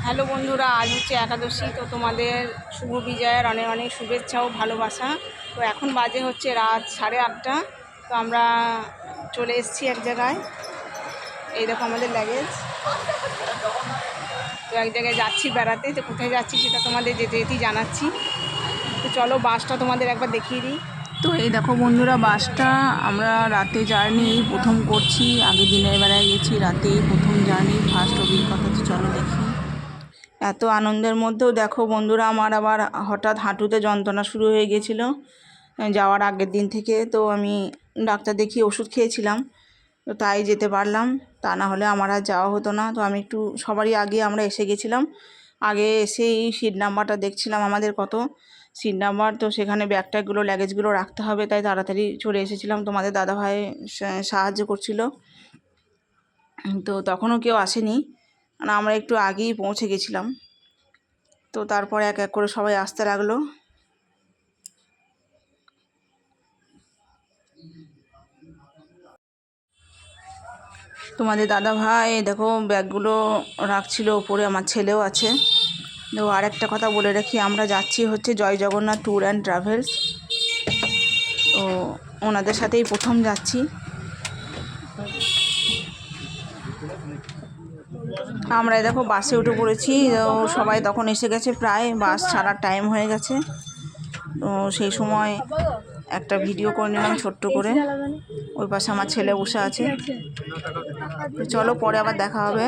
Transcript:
Hello বন্ধুরা, আজ হচ্ছে একাদশী। তো তোমাদের শুভ বিজয়ের অনেক অনেক শুভেচ্ছা ও ভালোবাসা। তো এখন বাজে হচ্ছে রাত 8:30। তো আমরা চলে এসেছি এক জায়গায়। এই দেখো আমাদের লাগেজ। তো এক জায়গায় যাচ্ছি বেড়াতে। তো কোথায় যাচ্ছি সেটা তোমাদের যেতে যেতেই জানাচ্ছি। তো চলো বাসটা তোমাদের একবার দেখিয়ে দিই। তো এই দেখো বন্ধুরা, বাসটা আমরা রাতে জার্নি প্রথম করছি। আগে দিনের বেলায় গেছি, রাতেই প্রথম জার্নি, ফার্স্ট অভিজ্ঞতা। তো চলো দেখি। এত আনন্দের মধ্যেও দেখো বন্ধুরা, আমার আবার হঠাৎ হাঁটুতে যন্ত্রণা শুরু হয়ে গেছিলো যাওয়ার আগের দিন থেকে। তো আমি ডাক্তার দেখিয়ে ওষুধ খেয়েছিলাম, তো তাই যেতে পারলাম। তা না হলে আমার আর যাওয়া হতো না। তো আমি একটু সবারই আগে আমরা এসে গেছিলাম। আগে এসেই সিট নাম্বারটা দেখছিলাম আমাদের কত সিট নাম্বার। তো সেখানে ব্যাগ ট্যাগগুলো লাগেজগুলো রাখতে হবে, তাই তাড়াতাড়ি চলে এসেছিলাম। তোমাদের দাদাভাই সাহায্য করছিল। তো তখনও কেউ আসেনি, মানে আমরা একটু আগেই পৌঁছে গেছিলাম। তো তারপরে এক এক করে সবাই আসতে লাগলো। তোমাদের দাদা ভাই দেখো ব্যাগগুলো রাখছিল ওপরে, আমার ছেলেও আছে। তো আর একটা কথা বলে রাখি, আমরা যাচ্ছি হচ্ছে জয় জগন্নাথ ট্যুর অ্যান্ড ট্রাভেলস। তো ওনাদের সাথেই প্রথম যাচ্ছি। আমরা দেখো বাসে উঠে পড়েছি। তো সবাই তখন এসে গেছে, প্রায় বাস ছাড়ার টাইম হয়ে গেছে। তো সেই সময় একটা ভিডিও করে নিলাম ছোট্ট করে। ওই পাশে আমার ছেলে বসে আছে। চলো পরে আবার দেখা হবে।